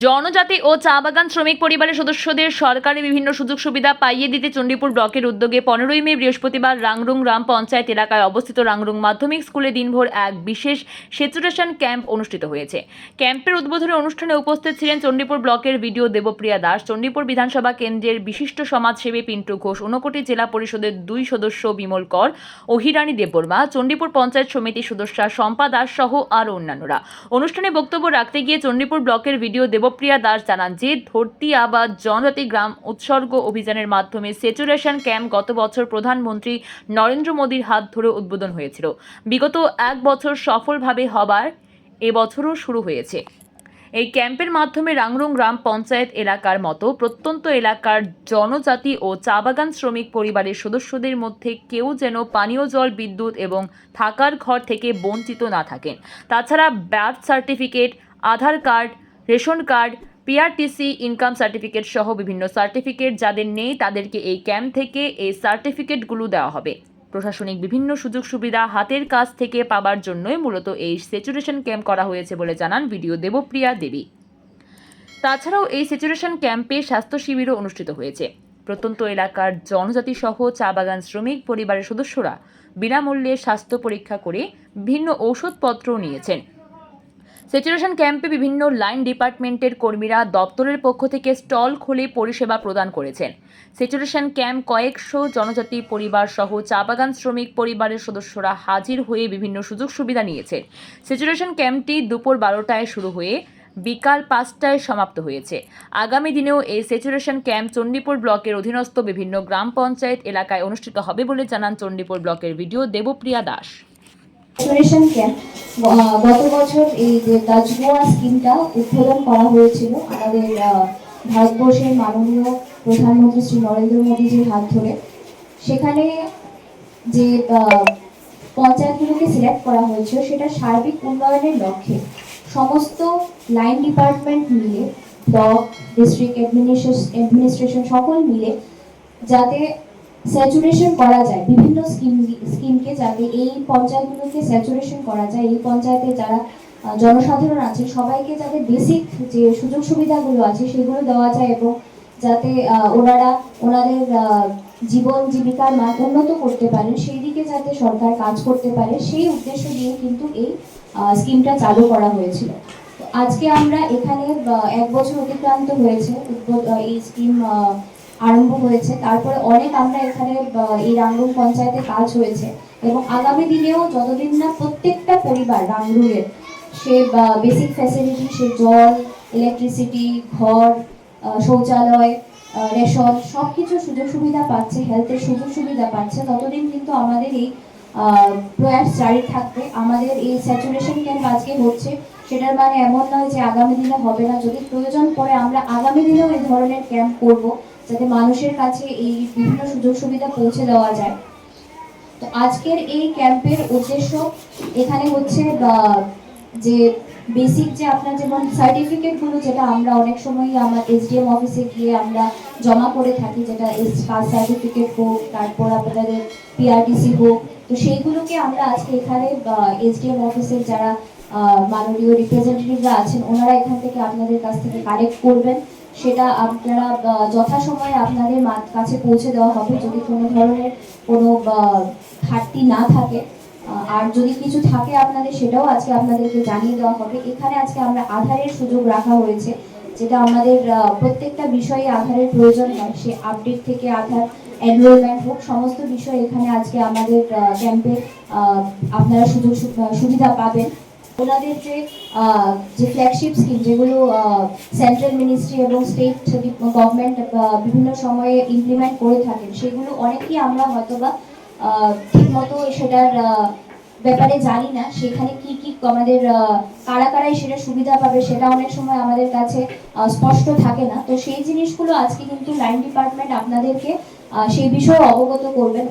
জনজাতি ও চা বাগান শ্রমিক পরিবারের সদস্যদের সরকারি বিভিন্ন সুযোগ সুবিধা পাইয়ে দিতে চণ্ডীপুর ব্লকের উদ্যোগে 15ই মে বৃহস্পতিবার রাংরুং গ্রাম পঞ্চায়েত এলাকায় অবস্থিত রাংরুং মাধ্যমিক স্কুলে দিনভর এক বিশেষ সেচুরেশন ক্যাম্প অনুষ্ঠিত হয়েছে। ক্যাম্পের উদ্বোধনী অনুষ্ঠানে উপস্থিত ছিলেন চণ্ডীপুর ব্লকের বিডিও দেবপ্রিয়া দাস, চণ্ডীপুর বিধানসভা কেন্দ্রের বিশিষ্ট সমাজসেবী পিন্টু ঘোষ, ঊনকোটি জেলা পরিষদের 2 সদস্য বিমল কর ও হিরানী দেববর্মা, চণ্ডীপুর পঞ্চায়েত সমিতির সদস্যা শম্পা দাস সহ আরও অন্যান্যরা। অনুষ্ঠানে বক্তব্য রাখতে গিয়ে চণ্ডীপুর ব্লকের বিডিও দেবপ্রিয়া দাস জানান যে ধরতি আবাদ জনজাতি গ্রাম উৎসর্গ অভিযানের মাধ্যমে সেচুরেশন ক্যাম্প গত বছর প্রধানমন্ত্রী নরেন্দ্র মোদীর হাত ধরে উদ্বোধন হয়েছিল। বিগত এক বছর সফলভাবে হবার এবছরও শুরু হয়েছে। এই ক্যাম্পের মাধ্যমে রাংরুং গ্রাম পঞ্চায়েত এলাকার মতো প্রত্যন্ত এলাকার জনজাতি ও চা বাগান শ্রমিক পরিবারের সদস্যদের মধ্যে কেউ যেন পানীয় জল, বিদ্যুৎ এবং থাকার ঘর থেকে বঞ্চিত না থাকেন। তাছাড়া birth certificate, Aadhaar card, ration card, PRTC, income certificate সহ বিভিন্ন সার্টিফিকেট যাদের নেই তাদেরকে এই ক্যাম্প থেকে এই সার্টিফিকেটগুলো দেওয়া হবে। প্রশাসনিক বিভিন্ন সুযোগ সুবিধা হাতের কাছ থেকে পাবার জন্যই মূলত এই সেচুরেশন ক্যাম্প করা হয়েছে বলে জানান বিডিও দেবপ্রিয়া দেবী। তাছাড়াও এই সেচুরেশন ক্যাম্পে স্বাস্থ্য শিবিরও অনুষ্ঠিত হয়েছে। প্রত্যন্ত এলাকার জনজাতি সহ চা বাগান শ্রমিক পরিবারের সদস্যরা বিনামূল্যে স্বাস্থ্য পরীক্ষা করে বিভিন্ন ঔষধপত্রও নিয়েছেন। সেচুরেশন ক্যাম্পে বিভিন্ন লাইন ডিপার্টমেন্টের কর্মীরা দপ্তরের পক্ষ থেকে স্টল খুলে পরিষেবা প্রদান করেছেন। সেচুরেশন ক্যাম্প কয়েকশো জনজাতি পরিবার সহ চা বাগান শ্রমিক পরিবারের সদস্যরা হাজির হয়ে বিভিন্ন সুযোগ সুবিধা নিয়েছেন। সেচুরেশন ক্যাম্পটি দুপুর 12টায় শুরু হয়ে বিকাল 5টায় সমাপ্ত হয়েছে। আগামী দিনেও এই সেচুরেশন ক্যাম্প চণ্ডীপুর ব্লকের অধীনস্থ বিভিন্ন গ্রাম পঞ্চায়েত এলাকায় অনুষ্ঠিত হবে বলে জানান চণ্ডীপুর ব্লকের BDO Debapriya Das. Saturation camp গত বছর এই যে দাজগোয়া স্কিমটা উদ্বোধন করা হয়েছিল আমাদের ভারতবর্ষের মাননীয় প্রধানমন্ত্রী শ্রী নরেন্দ্র মোদীজির হাত ধরে। সেখানে যে পঞ্চায়েতগুলোকে সিলেক্ট করা হয়েছিল সেটা সার্বিক উন্নয়নের লক্ষ্যে সমস্ত লাইন ডিপার্টমেন্ট মিলে, ব্লক, ডিস্ট্রিক্ট অ্যাডমিনিস্ট্রেশন সকল মিলে যাতে স্যাচুরেশন করা যায় বিভিন্ন স্কিমকে, যাতে এই পঞ্চায়েতগুলোকে স্যাচুরেশন করা যায়, এই পঞ্চায়েতে যারা জনসাধারণ আছে সবাইকে যাতে বেসিক যে সুযোগ সুবিধাগুলো আছে সেগুলো দেওয়া যায় এবং যাতে ওনারা ওনাদের জীবন জীবিকার মান উন্নত করতে পারেন সেই দিকে যাতে সরকার কাজ করতে পারে, সেই উদ্দেশ্য নিয়ে কিন্তু এই স্কিমটা চালু করা হয়েছিল। আজকে আমরা এখানে 1 বছর অতিক্রান্ত হয়েছে এই স্কিম আরম্ভ হয়েছে। তারপরে অনেক আমরা এখানে এই রাংরুং পঞ্চায়েতে কাজ হয়েছে এবং আগামী দিনেও যতদিন না প্রত্যেকটা পরিবার রাংরুংয়ের সে বেসিক ফ্যাসিলিটি, সে জল, ইলেকট্রিসিটি, ঘর, শৌচালয়, রেশন সব কিছু সুযোগ সুবিধা পাচ্ছে, হেলথের সুযোগ সুবিধা পাচ্ছে, ততদিন কিন্তু আমাদের এই প্রয়াস জারি থাকবে। আমাদের এই স্যাচুরেশন ক্যাম্প আজকে হচ্ছে সেটার মানে এমন নয় যে আগামী দিনে হবে না। যদি প্রয়োজন পড়ে আমরা আগামী দিনেও এই ধরনের ক্যাম্প করব যাতে মানুষের কাছে এই বিভিন্ন সুযোগ সুবিধা পৌঁছে দেওয়া যায়। তো আজকের এই ক্যাম্পের উদ্দেশ্য এখানে হচ্ছে যে বেসিক যে আপনার যেমন সার্টিফিকেটগুলো যেটা আমরা অনেক সময়ই আমার এসডিএম অফিসে গিয়ে আমরা জমা করে থাকি, যেটা কাস্ট সার্টিফিকেট হোক, তারপর আপনাদের পিআরটিসি হোক, তো সেইগুলোকে আমরা আজকে এখানে এসডিএম অফিসের যারা মাননীয় রিপ্রেজেন্টেটিভরা আছেন ওনারা এখান থেকে আপনাদের কাছ থেকে কালেক্ট করবেন। সেটা আপনারা যথাসময়ে আপনাদের কাছে পৌঁছে দেওয়া হবে যদি কোনো ধরনের কোনো ঘাটতি না থাকে, আর যদি কিছু থাকে আপনাদের সেটাও আজকে আপনাদেরকে জানিয়ে দেওয়া হবে। এখানে আজকে আমরা আধারের সুযোগ রাখা হয়েছে, যেটা আমাদের প্রত্যেকটা বিষয়ে আধারের প্রয়োজন হয়, সে আপডেট থেকে আধার এনরোলমেন্ট হোক, সমস্ত বিষয় এখানে আজকে আমাদের ক্যাম্পে আপনারা সুবিধা পাবেন। ওনাদের যে ফ্ল্যাগশিপ স্কিম যেগুলো সেন্ট্রাল মিনিস্ট্রি এবং স্টেট গভর্নমেন্ট বিভিন্ন সময়ে ইমপ্লিমেন্ট করে থাকেন, সেগুলো অনেকেই আমরা হয়তোবা ঠিকমতো সেটার ব্যাপারে জানি না, সেখানে কি কি আমাদের কারা কারাই সেটা সুবিধা পাবে সেটা অনেক সময় আমাদের কাছে স্পষ্ট থাকে না। তো সেই জিনিসগুলো আজকে কিন্তু লাইন ডিপার্টমেন্ট আপনাদেরকে সেই বিষয়ে অবগত করবেন।